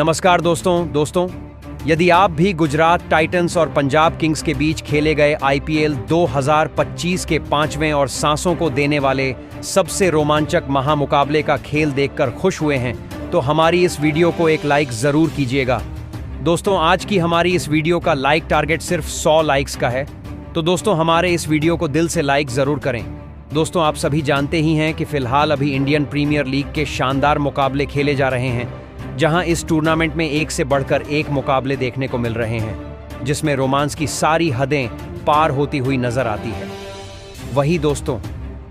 नमस्कार दोस्तों, यदि आप भी गुजरात टाइटंस और पंजाब किंग्स के बीच खेले गए आईपीएल 2025 के 5वें और सांसों को देने वाले सबसे रोमांचक महामुकाबले का खेल देखकर खुश हुए हैं, तो हमारी इस वीडियो को एक लाइक जरूर कीजिएगा। दोस्तों, आज की हमारी इस वीडियो का लाइक टारगेट सिर्फ 100 लाइक्स का है, तो दोस्तों हमारे इस वीडियो को दिल से लाइक जरूर करें। दोस्तों, आप सभी जानते ही हैं कि फिलहाल अभी इंडियन प्रीमियर लीग के शानदार मुकाबले खेले जा रहे हैं, जहां इस टूर्नामेंट में एक से बढ़कर एक मुकाबले देखने को मिल रहे हैं, जिसमें रोमांस की सारी हदें पार होती हुई नजर आती है। वही दोस्तों,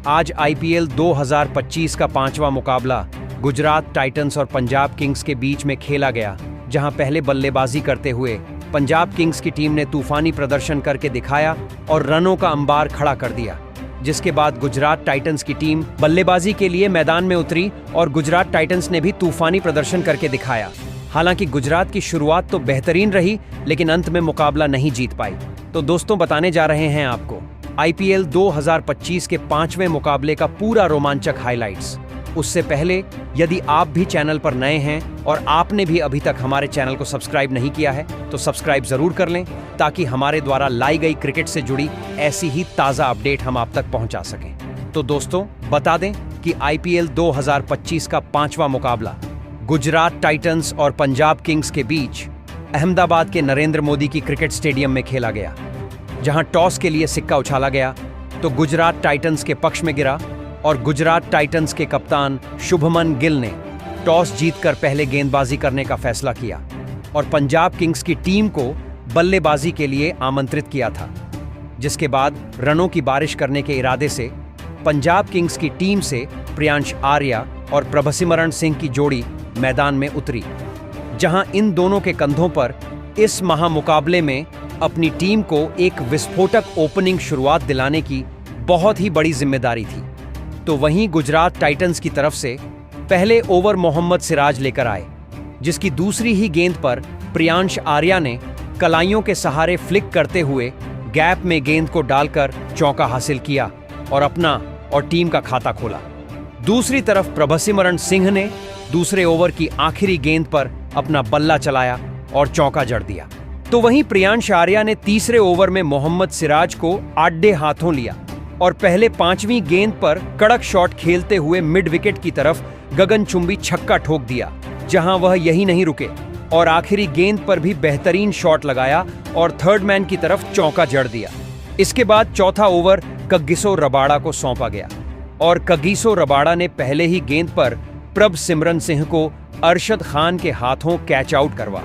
आज आईपीएल 2025 का 5वां मुकाबला गुजरात टाइटंस और पंजाब किंग्स के बीच में खेला गया, जहां पहले बल्लेबाजी करते हुए पंजाब किंग्स की टीम ने तूफानी प्रदर्शन करके दिखाया और रनों का अंबार खड़ा कर दिया, जिसके बाद गुजरात टाइटंस की टीम बल्लेबाजी के लिए मैदान में उतरी और गुजरात टाइटंस ने भी तूफानी प्रदर्शन करके दिखाया। हालांकि गुजरात की शुरुआत तो बेहतरीन रही, लेकिन अंत में मुकाबला नहीं जीत पाई। तो दोस्तों, बताने जा रहे हैं आपको आईपीएल 2025 के 5वें मुकाबले का पूरा रोमांचक हाइलाइट्स। उससे पहले यदि आप भी चैनल पर नए हैं और आपने भी अभी तक हमारे चैनल को सब्सक्राइब नहीं किया है, तो सब्सक्राइब जरूर कर लें, ताकि हमारे द्वारा लाई गई क्रिकेट से जुड़ी ऐसी ही ताज़ा अपडेट हम आप तक पहुंचा सकें। तो दोस्तों, बता दें कि आईपीएल 2025 का 5वां मुकाबला गुजरात टाइटंस और पंजाब किंग्स के बीच अहमदाबाद के नरेंद्र मोदी की क्रिकेट स्टेडियम में खेला गया, जहां टॉस के लिए सिक्का उछाला गया तो गुजरात टाइटंस के पक्ष में गिरा और गुजरात टाइटंस के कप्तान शुभमन गिल ने टॉस जीतकर पहले गेंदबाजी करने का फैसला किया और पंजाब किंग्स की टीम को बल्लेबाजी के लिए आमंत्रित किया था। जिसके बाद रनों की बारिश करने के इरादे से पंजाब किंग्स की टीम से प्रियांश आर्या और प्रभसिमरण सिंह की जोड़ी मैदान में उतरी, जहां इन दोनों के कंधों पर इस महामुकाबले में अपनी टीम को एक विस्फोटक ओपनिंग शुरुआत दिलाने की बहुत ही बड़ी जिम्मेदारी थी। तो वहीं गुजरात टाइटंस की तरफ से पहले ओवर मोहम्मद सिराज लेकर आए, जिसकी दूसरी ही गेंद पर प्रियांश आर्या ने कलाइयों के सहारे फ्लिक करते हुए गैप में गेंद को डालकर चौका हासिल किया और अपना और टीम का खाता खोला। दूसरी तरफ प्रभसिमरण सिंह ने दूसरे ओवर की आखिरी गेंद पर अपना बल्ला चलाया और चौका जड़ दिया। तो वहीं प्रियांश आर्या ने तीसरे ओवर में मोहम्मद सिराज को आड़े हाथों लिया और पहले 5वीं गेंद पर कड़क शॉट खेलते हुए मिड विकेट की तरफ गगनचुंबी छक्का ठोक दिया, जहां वह यही नहीं रुके और आखिरी गेंद पर भी बेहतरीन शॉट लगाया और थर्ड मैन की तरफ चौका जड़ दिया। इसके बाद चौथा ओवर कगिसो रबाड़ा को सौंपा गया और कगिसो रबाड़ा ने पहले ही गेंद पर प्रभसिमरण सिंह को अरशद खान के हाथों कैच आउट करवा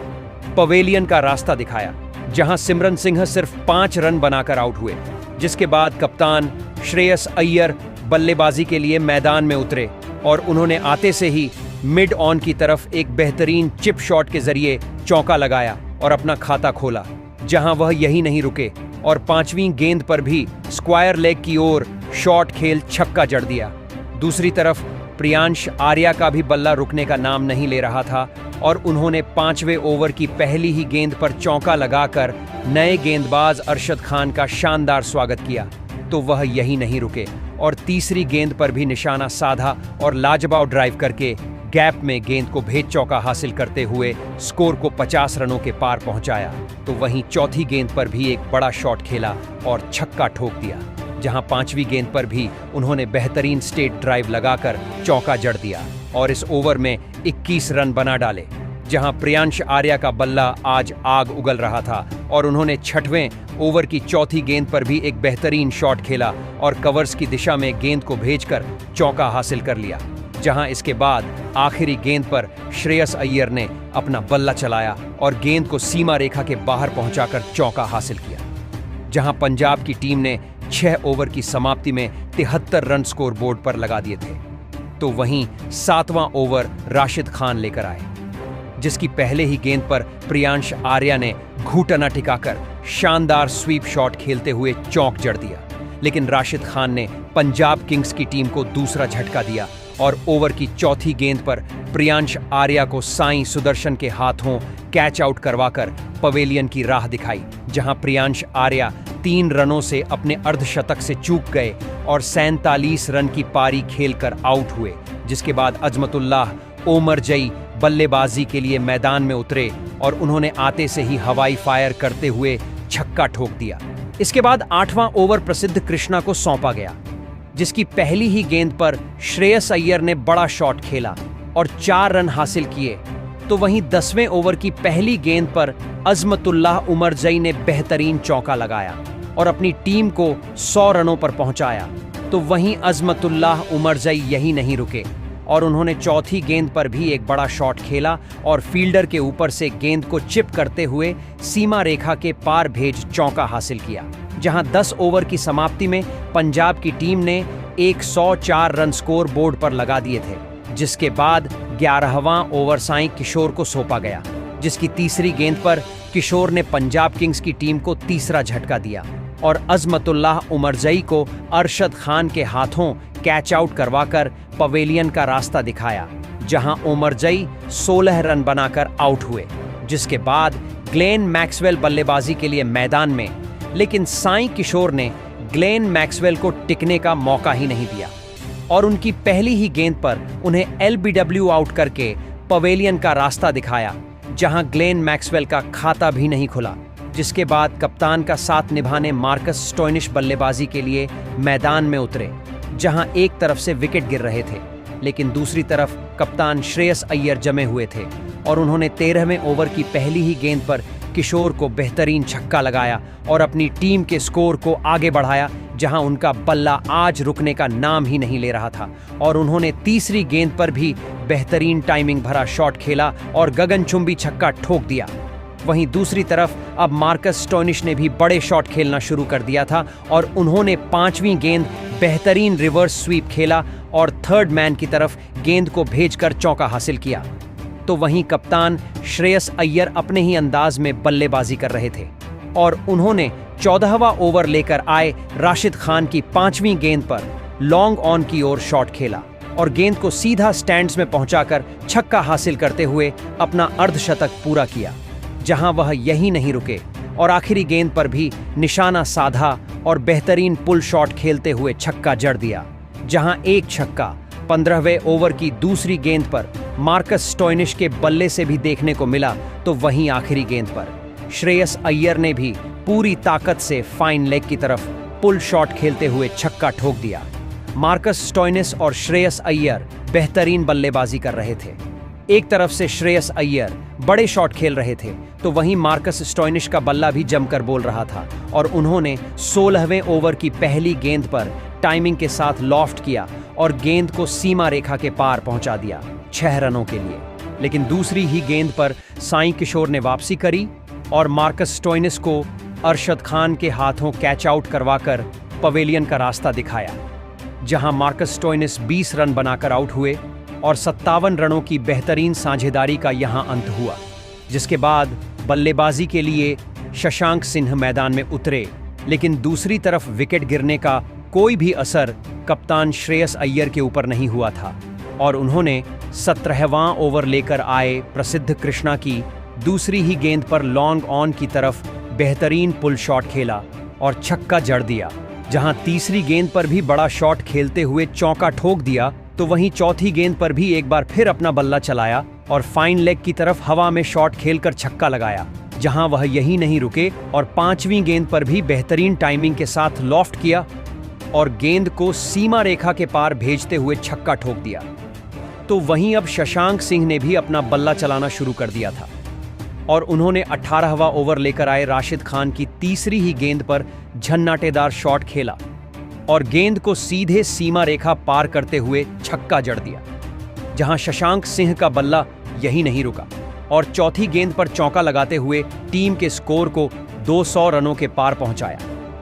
पवेलियन का रास्ता दिखाया, जहां सिमरन सिंह सिर्फ 5 रन बनाकर आउट हुए। जिसके बाद कप्तान श्रेयस अय्यर बल्लेबाजी के लिए मैदान में उतरे और उन्होंने आते से ही मिड ऑन की तरफ एक बेहतरीन चिप शॉट के जरिए चौका लगाया और अपना खाता खोला, जहां वह यही नहीं रुके और 5वीं गेंद पर भी स्क्वायर लेग की ओर शॉट खेल छक्का जड़ दिया। दूसरी तरफ प्रियांश आर्या का भी बल्ला रुकने का नाम नहीं ले रहा था और उन्होंने 5वें ओवर की पहली ही गेंद पर चौका लगाकर नए गेंदबाज अरशद खान का शानदार स्वागत किया। तो वह यही नहीं रुके और तीसरी गेंद पर भी निशाना साधा और लाजवाब ड्राइव करके गैप में गेंद को भेद चौका हासिल करते हुए स्कोर को 50 रनों के पार पहुंचाया। तो वहीं चौथी गेंद पर भी एक बड़ा शॉट खेला और छक्का ठोक दिया, जहां 5वीं गेंद पर भी उन्होंने बेहतरीन स्ट्रेट ड्राइव लगाकर चौका जड़ दिया और इस ओवर में 21 रन बना डाले, जहां प्रियांश आर्या का बल्ला आज आग उगल रहा था और उन्होंने 6वें ओवर की चौथी गेंद पर भी एक बेहतरीन शॉट खेला और कवर्स की दिशा में गेंद को भेजकर चौका हासिल कर लिया, जहां इसके बाद आखिरी गेंद पर श्रेयस अय्यर ने अपना बल्ला चलाया और गेंद को सीमा रेखा के बाहर पहुंचाकर चौका हासिल किया, जहां पंजाब की टीम ने 6 ओवर की समाप्ति में 73 रन स्कोर बोर्ड पर लगा दिए थे। तो वहीं 7वां ओवर राशिद खान लेकर आए, जिसकी पहले ही गेंद पर प्रियांश आर्या ने घूटना टिकाकर शानदार स्वीप शॉट खेलते हुए चौक जड़ दिया, लेकिन राशिद खान ने पंजाब किंग्स की टीम को दूसरा झटका दिया और ओवर की चौथी गेंद पर प्रियांश आर्या को साईं सुदर्शन के हाथों कैच आउट करवाकर पवेलियन की राह दिखाई, जहां प्रियांश आर्या 3 रनों से अपने अर्धशतक से चूक गए और 47 रन की पारी खेलकर आउट हुए, जिसके बाद अजमतुल्लाह ओमरजई बल्लेबाजी के लिए मैदान में उतरे और उन्होंने आते से ही हवाई फायर करते हुए छक्का ठोक दिया। इसके बाद 8वां ओवर प्रसिद्ध कृष्णा को सौंपा गया, जिसकी पहली ही गेंद पर श्रेयस अय्यर ने बड़ा शॉट खेला और 4 रन हासिल किए। तो वहीं 10वें ओवर की पहली गेंद पर अजमतुल्लाह उमरजई ने बेहतरीन चौका लगाया और अपनी टीम को 100 रनों पर पहुंचाया। तो वहीं अजमतुल्लाह उमरजई यही नहीं रुके और उन्होंने चौथी गेंद पर भी एक बड़ा शॉट खेला और फील्डर के ऊपर से गेंद को चिप करते हुए सीमा रेखा के पार भेज चौका हासिल किया, जहां 10 ओवर की समाप्ति में पंजाब की टीम ने 104 रन स्कोर बोर्ड पर लगा दिए थे, जिसके बाद 11वां ओवर साईं किशोर को सौंपा गया, जिसकी तीसरी गेंद पर किशोर ने पंजाब किंग्स की टीम को तीसरा झटका दिया और अजमतुल्लाह उमरजई को अरशद खान के हाथों कैच आउट करवाकर पवेलियन का रास्ता दिखाया, जहां उमरजई 16 रन बनाकर आउट हुए। जिसके बाद ग्लेन मैक्सवेल बल्लेबाजी के लिए मैदान में, लेकिन साईं किशोर ने ग्लेन मैक्सवेल को टिकने का मौका ही नहीं दिया और उनकी पहली ही गेंद पर उन्हें एलबीडब्ल्यू आउट करके पवेलियन का रास्ता दिखाया, जहां ग्लेन मैक्सवेल का खाता भी नहीं खुला। जिसके बाद कप्तान का साथ निभाने मार्कस स्टोइनिस बल्लेबाजी के लिए मैदान में उतरे, जहां एक तरफ से विकेट गिर रहे थे, लेकिन दूसरी तरफ कप्तान श्रेयस अय्यर जमे हुए थे और उन्होंने 13वें ओवर की पहली ही गेंद पर किशोर को बेहतरीन छक्का लगाया और अपनी टीम के स्कोर को आगे बढ़ाया, जहां उनका बल्ला आज रुकने का नाम ही नहीं ले रहा था और उन्होंने तीसरी गेंद पर भी बेहतरीन टाइमिंग भरा शॉट खेला और गगनचुंबी छक्का ठोक दिया। वहीं दूसरी तरफ अब मार्कस स्टोइनिस ने भी बड़े शॉट खेलना शुरू कर दिया था और उन्होंने 5वीं गेंद बेहतरीन रिवर्स स्वीप खेला और थर्ड मैन की तरफ गेंद को भेजकर चौका हासिल किया। तो वहीं कप्तान श्रेयस अय्यर अपने ही अंदाज में बल्लेबाजी कर रहे थे और उन्होंने 14वां ओवर लेकर आए राशिद खान की 5वीं गेंद पर लॉन्ग ऑन की ओर शॉट खेला और गेंद को सीधा स्टैंड्स में पहुंचाकर छक्का हासिल करते हुए अपना अर्धशतक पूरा किया, जहां वह यही नहीं रुके और आखिरी गेंद पर भी निशाना साधा और बेहतरीन पुल शॉट खेलते हुए छक्का जड़ दिया, जहां एक छक्का 15वें ओवर की दूसरी गेंद पर मार्कस स्टोइनिस के बल्ले से भी देखने को मिला। तो वहीं आखिरी गेंद पर श्रेयस अय्यर ने भी पूरी ताकत से फाइन लेग की तरफ पुल शॉट खेलते हुए छक्का ठोक दिया। मार्कस स्टोइनिस और श्रेयस अय्यर बेहतरीन बल्लेबाजी कर रहे थे। एक तरफ से श्रेयस अय्यर बड़े शॉट खेल रहे थे, तो वहीं मार्कस स्टोइनिस का बल्ला भी जमकर बोल रहा था और उन्होंने 16वें ओवर की पहली गेंद पर टाइमिंग के साथ लॉफ्ट किया और गेंद को सीमा रेखा के पार पहुंचा दिया 6 रनों के लिए। लेकिन दूसरी ही गेंद पर साईं किशोर ने वापसी करी और मार्कस स्टोइनिस को अरशद खान के हाथों कैच आउट करवाकर पवेलियन का रास्ता दिखाया, जहां मार्कस स्टोइनिस 20 रन बनाकर आउट हुए और 57 रनों की बेहतरीन साझेदारी का यहां अंत हुआ। जिसके बाद बल्लेबाजी के लिए शशांक सिंह मैदान में उतरे, लेकिन दूसरी तरफ विकेट गिरने का कोई भी असर कप्तान श्रेयस अय्यर के ऊपर नहीं हुआ था और उन्होंने 17वां ओवर लेकर आए प्रसिद्ध कृष्णा की दूसरी ही गेंद पर लॉन्ग ऑन की तरफ बेहतरीन पुल शॉट खेला और छक्का जड़ दिया, जहां तीसरी गेंद पर भी बड़ा शॉट खेलते हुए चौका ठोक दिया। तो वहीं चौथी गेंद पर भी एक बार फिर अपना बल्ला चलाया और फाइन लेग की तरफ हवा में शॉट खेलकर छक्का लगाया, जहां वह यही नहीं रुके और 5वीं गेंद पर भी बेहतरीन टाइमिंग के साथ लॉफ्ट किया और गेंद को सीमा रेखा के पार भेजते हुए छक्का ठोक दिया। तो वहीं अब शशांक सिंह ने भी अपना बल्ला चलाना शुरू कर दिया था और उन्होंने 18वां ओवर लेकर आए राशिद खान की तीसरी ही गेंद पर झन्नाटेदार शॉट खेला और गेंद को सीधे सीमा रेखा पार करते हुए छक्का जड़ दिया, जहां शशांक सिंह का बल्ला यही नहीं रुका और चौथी गेंद पर चौका लगाते हुए टीम के स्कोर को 200 रनों के पार पहुंचाया,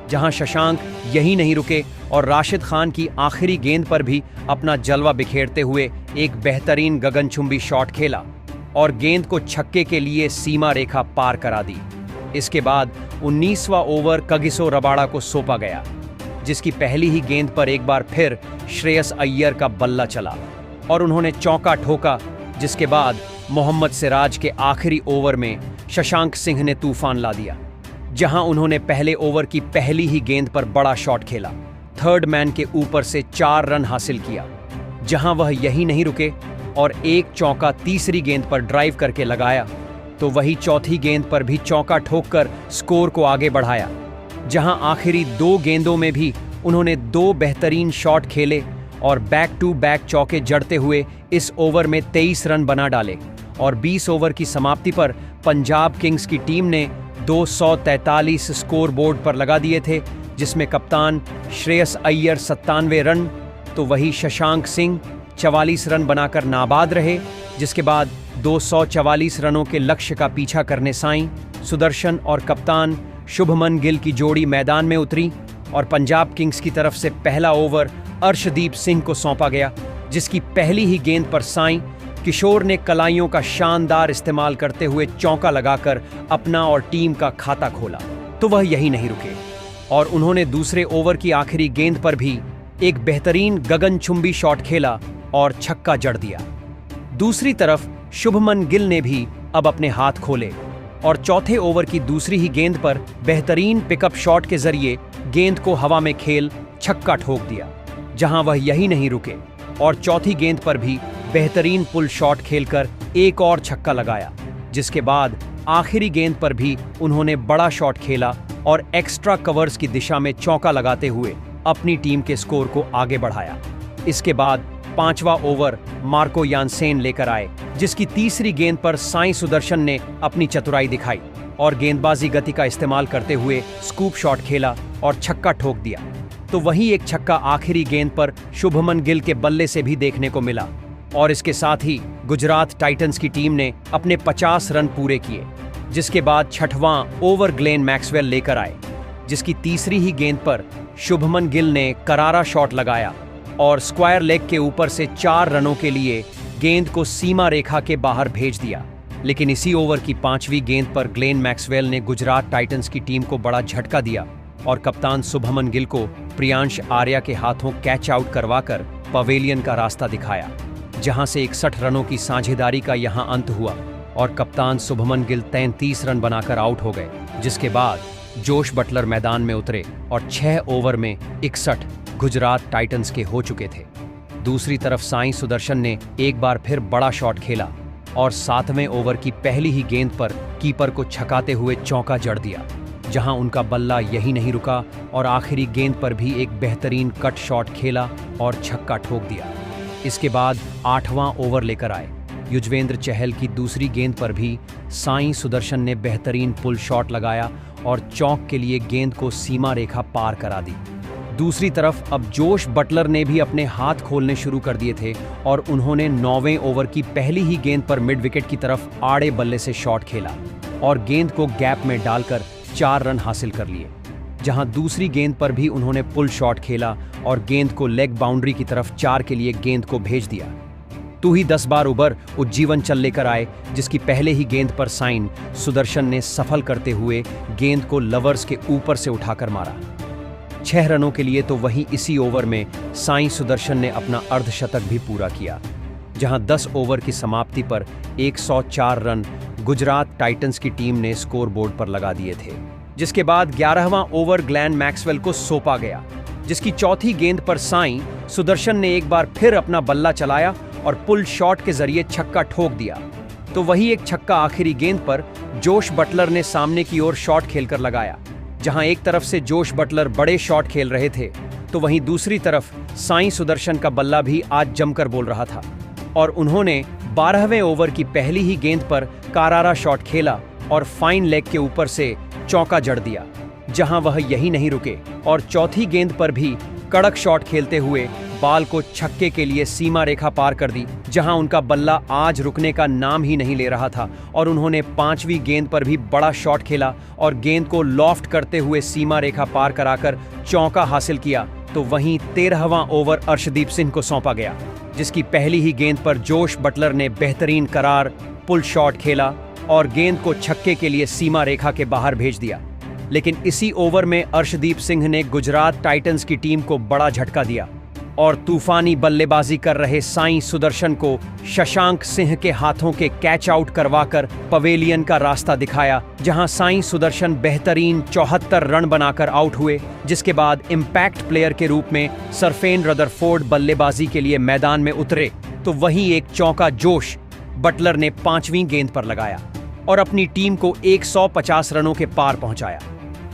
जहां शशांक यही नहीं रुके और राशिद खान की आखिरी गेंद पर भी अपना जलवा बिखेरते हुए एक बेहतरीन गगनचुंबी शॉट खेला और गेंद को छक्के के लिए सीमा रेखा पार करा दी। इसके बाद 19वां ओवर कगिसो रबाड़ा को सौंपा गया, जिसकी पहली ही गेंद पर एक बार फिर श्रेयस अय्यर का बल्ला चला और उन्होंने चौका ठोका, जिसके बाद मोहम्मद सिराज के आखिरी ओवर में शशांक सिंह ने तूफान ला दिया, जहां उन्होंने पहले ओवर की पहली ही गेंद पर बड़ा शॉट खेला, थर्ड मैन के ऊपर से 4 रन हासिल किया, जहां वह यही नहीं रुके और एक चौका तीसरी गेंद पर ड्राइव करके लगाया, तो वही चौथी गेंद पर भी चौका ठोककर स्कोर को आगे बढ़ाया। जहां आखिरी 2 गेंदों में भी उन्होंने 2 बेहतरीन शॉट खेले और बैक टू बैक चौके जड़ते हुए इस ओवर में 23 रन बना डाले और 20 ओवर की समाप्ति पर पंजाब किंग्स की टीम ने 243 स्कोर बोर्ड पर लगा दिए थे, जिसमें कप्तान श्रेयस अय्यर 97 रन, तो वही शशांक सिंह 44 रन बनाकर नाबाद रहे। जिसके बाद 244 रनों के लक्ष्य का पीछा करने साईं सुदर्शन और कप्तान शुभमन गिल की जोड़ी मैदान में उतरी और पंजाब किंग्स की तरफ से पहला ओवर अर्शदीप सिंह को सौंपा गया, जिसकी पहली ही गेंद पर साईं किशोर ने कलाइयों का शानदार इस्तेमाल करते हुए चौका लगाकर अपना और टीम का खाता खोला। तो वह यही नहीं रुके और उन्होंने दूसरे ओवर की आखिरी गेंद पर भी एक बेहतरीन गगनचुंबी शॉट खेला और छक्का जड़ दिया। दूसरी तरफ शुभमन गिल ने भी अब अपने हाथ खोले और चौथे ओवर की दूसरी ही गेंद पर बेहतरीन पिकअप शॉट के जरिए गेंद को हवा में खेल छक्का ठोक दिया। जहां वह यही नहीं रुके और चौथी गेंद पर भी बेहतरीन पुल शॉट खेलकर एक और छक्का लगाया, जिसके बाद आखिरी गेंद पर भी उन्होंने बड़ा शॉट खेला और एक्स्ट्रा कवर्स की दिशा में चौका लगाते हुए अपनी टीम के स्कोर को आगे बढ़ाया। इसके बाद 5वां ओवर मार्को यानसेन लेकर आए, जिसकी तीसरी गेंद पर साईं सुदर्शन ने अपनी चतुराई दिखाई और गेंदबाजी गति का इस्तेमाल करते हुए स्कूप शॉट खेला और छक्का ठोक दिया। तो वही एक छक्का आखिरी गेंद पर शुभमन गिल के बल्ले से भी देखने को मिला और इसके साथ ही गुजरात टाइटंस की टीम ने अपने 50 रन पूरे किए। जिसके बाद 6वां ओवर ग्लेन मैक्सवेल लेकर आए, जिसकी तीसरी ही गेंद पर शुभमन गिल ने करारा शॉट लगाया और स्क्वायर लेग के ऊपर से 4 रनों के लिए गेंद को सीमा रेखा के बाहर भेज दिया। लेकिन इसी ओवर की 5वीं गेंद पर ग्लेन मैक्सवेल ने गुजरात टाइटंस की टीम को बड़ा झटका दिया और कप्तान शुभमन गिल को प्रियांश आर्या के हाथों कैच आउट करवाकर पवेलियन का रास्ता दिखाया, जहां से 61 रनों की साझेदारी का यहां अंत हुआ और कप्तान शुभमन गिल 33 रन बनाकर आउट हो गए। जिसके बाद जोश बटलर मैदान में उतरे और 6 ओवर में 61 गुजरात टाइटंस के हो चुके थे। दूसरी तरफ साईं सुदर्शन ने एक बार फिर बड़ा शॉट खेला और 7वें ओवर की पहली ही गेंद पर कीपर को छकाते हुए चौका जड़ दिया, जहां उनका बल्ला यही नहीं रुका और आखिरी गेंद पर भी एक बेहतरीन कट शॉट खेला और छक्का ठोक दिया। इसके बाद 8वां ओवर लेकर आए। युजवेंद्र चहल की दूसरी गेंद पर भी साईं सुदर्शन ने बेहतरीन पुल शॉट लगाया और चौक के लिए गेंद को सीमा रेखा पार करा दी। दूसरी तरफ अब जोश बटलर ने भी अपने हाथ खोलने शुरू कर दिए थे और उन्होंने 9वें ओवर की पहली ही गेंद पर मिड विकेट की तरफ आड़े बल्ले से शॉट खेला और गेंद को गैप में डालकर 4 रन हासिल कर लिए। जहां दूसरी गेंद पर भी उन्होंने पुल शॉट खेला और गेंद को लेग बाउंड्री की तरफ 4 के लिए गेंद को भेज दिया। तू ही 10 बार उबर उज्जीवन चल लेकर आए, जिसकी पहले ही गेंद पर साईं सुदर्शन ने सफल करते हुए गेंद को लवर्स के ऊपर से उठाकर मारा 6 रनों के लिए। तो वहीं इसी ओवर में साईं सुदर्शन ने अपना अर्धशतक भी पूरा किया, जहां 10 ओवर की समाप्ति पर 104 रन गुजरात टाइटंस की टीम ने स्कोर बोर्ड पर लगा दिए थे। जिसके बाद 11वां ओवर ग्लेन मैक्सवेल को सौंपा गया, जिसकी चौथी गेंद पर साईं सुदर्शन ने एक बार फिर अपना बल्ला चलाया और पुल शॉट के जरिए छक्का ठोक दिया। तो वही एक छक्का आखिरी गेंद पर जोश बटलर ने सामने की ओर शॉट खेलकर लगाया। जहां एक तरफ से जोश बटलर बड़े शॉट खेल रहे थे, तो वहीं दूसरी तरफ साईं सुदर्शन का बल्ला भी आज जमकर बोल रहा था और उन्होंने 12वें ओवर की पहली ही गेंद पर करारा शॉट खेला और फाइन लेग के ऊपर से चौका जड़ दिया। जहां वह यही नहीं रुके और चौथी गेंद पर भी कड़क शॉट खेलते हुए बाल को छक्के के लिए सीमा रेखा पार कर दी, जहां उनका बल्ला आज रुकने का नाम ही नहीं ले रहा था और उन्होंने 5वीं गेंद पर भी बड़ा शॉट खेला और गेंद को लॉफ्ट करते हुए सीमा रेखा पार कराकर चौका हासिल किया। तो वहीं 13वां ओवर अर्शदीप सिंह को सौंपा गया, जिसकी पहली ही गेंद पर जोश बटलर ने बेहतरीन करार पुल शॉट खेला और गेंद को छक्के के लिए सीमा रेखा के बाहर भेज दिया। लेकिन इसी ओवर में अर्शदीप सिंह ने गुजरात टाइटंस की टीम को बड़ा झटका दिया और तूफानी बल्लेबाजी कर रहे साईं सुदर्शन को शशांक सिंह के हाथों के कैच आउट करवाकर पवेलियन का रास्ता दिखाया, जहां साईं सुदर्शन बेहतरीन 74 रन बनाकर आउट हुए। जिसके बाद इम्पैक्ट प्लेयर के रूप में सरफेन रदरफोर्ड बल्लेबाजी के लिए मैदान में उतरे तो वहीं एक चौका जोश बटलर ने 5वीं गेंद पर लगाया और अपनी टीम को 150 रनों के पार पहुंचाया।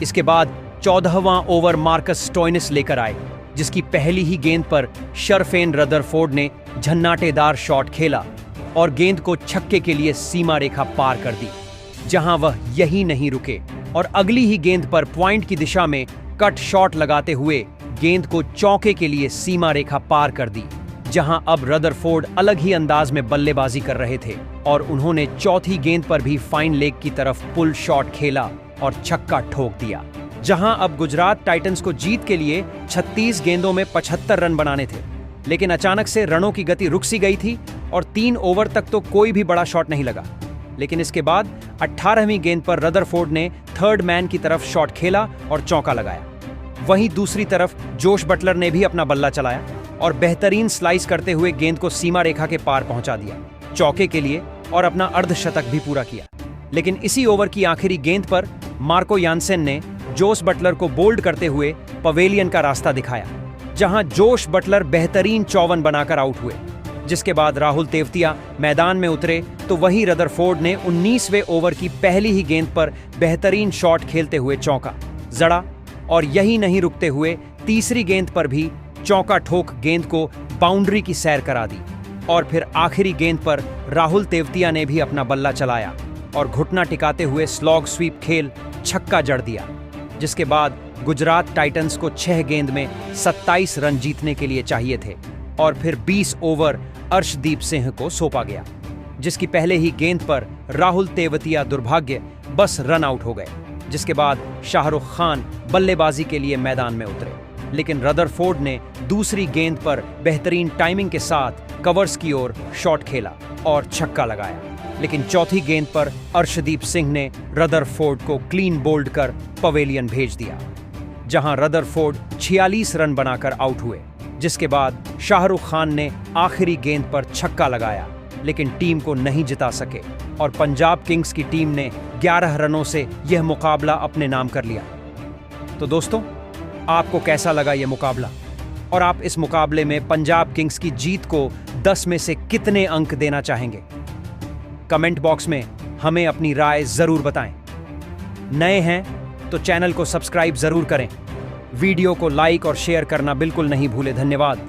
इसके बाद 14वां ओवर मार्कस स्टोइनिस लेकर आए, जिसकी पहली ही गेंद पर शरफेन रदरफोर्ड ने झन्नाटेदार शॉट खेला और गेंद को छक्के के लिए सीमा रेखा पार कर दी। जहां वह यही नहीं रुके और अगली ही गेंद पर पॉइंट की दिशा में कट शॉट लगाते हुए गेंद को चौके के लिए सीमा रेखा पार कर दी। जहां अब रदरफोर्ड अलग ही अंदाज में बल्लेबाजी कर रहे थे और उन्होंने चौथी गेंद पर भी फाइन लेग की तरफ पुल शॉट खेला और छक्का ठोक दिया। जहां अब गुजरात टाइटंस को जीत के लिए 36 गेंदों में 75 रन बनाने थे, लेकिन अचानक से रनों की गति रुक सी गई थी और 3 ओवर तक तो कोई भी बड़ा शॉट नहीं लगा। लेकिन इसके बाद 18वीं गेंद पर रदरफोर्ड ने थर्ड मैन की तरफ शॉट खेला और चौका लगाया। वहीं दूसरी तरफ जोश बटलर ने भी अपना बल्ला चलाया और बेहतरीन स्लाइस करते हुए गेंद को सीमा रेखा के पार पहुंचा दिया चौके के लिए और अपना अर्धशतक भी पूरा किया। लेकिन इसी ओवर की आखिरी गेंद पर मार्को यानसेन ने जोश बटलर को बोल्ड करते हुए पवेलियन का रास्ता दिखाया, जहां जोश बटलर बेहतरीन 54 बनाकर आउट हुए। जिसके बाद राहुल तेवतिया मैदान में उतरे तो वहीं रदरफोर्ड ने 19वें ओवर की पहली ही गेंद पर बेहतरीन शॉट खेलते हुए चौका जड़ा और यही नहीं रुकते हुए तीसरी गेंद पर भी चौका ठोक गेंद को बाउंड्री की सैर करा दी। और फिर आखिरी गेंद पर राहुल तेवतिया ने भी अपना बल्ला चलाया और घुटना टिकाते हुए स्लॉग स्वीप खेल छक्का जड़ दिया। जिसके बाद गुजरात टाइटंस को 6 गेंद में 27 रन जीतने के लिए चाहिए थे और फिर 20 ओवर अर्शदीप सिंह को सौंपा गया, जिसकी पहले ही गेंद पर राहुल तेवतिया दुर्भाग्य बस रन आउट हो गए। जिसके बाद शाहरुख खान बल्लेबाजी के लिए मैदान में उतरे, लेकिन रदरफोर्ड ने दूसरी गेंद पर बेहतरीन टाइमिंग के साथ कवर्स की ओर शॉट खेला और छक्का लगाया। लेकिन चौथी गेंद पर अर्शदीप सिंह ने रदरफोर्ड को क्लीन बोल्ड कर पवेलियन भेज दिया, जहां रदरफोर्ड 46 रन बनाकर आउट हुए। जिसके बाद शाहरुख खान ने आखिरी गेंद पर छक्का लगाया, लेकिन टीम को नहीं जिता सके और पंजाब किंग्स की टीम ने 11 रनों से यह मुकाबला अपने नाम कर लिया। तो दोस्तों, आपको कैसा लगा यह मुकाबला और आप इस मुकाबले में पंजाब किंग्स की जीत को 10 में से कितने अंक देना चाहेंगे? कमेंट बॉक्स में हमें अपनी राय जरूर बताएं। नए हैं तो चैनल को सब्सक्राइब जरूर करें। वीडियो को लाइक और शेयर करना बिल्कुल नहीं भूलें। धन्यवाद।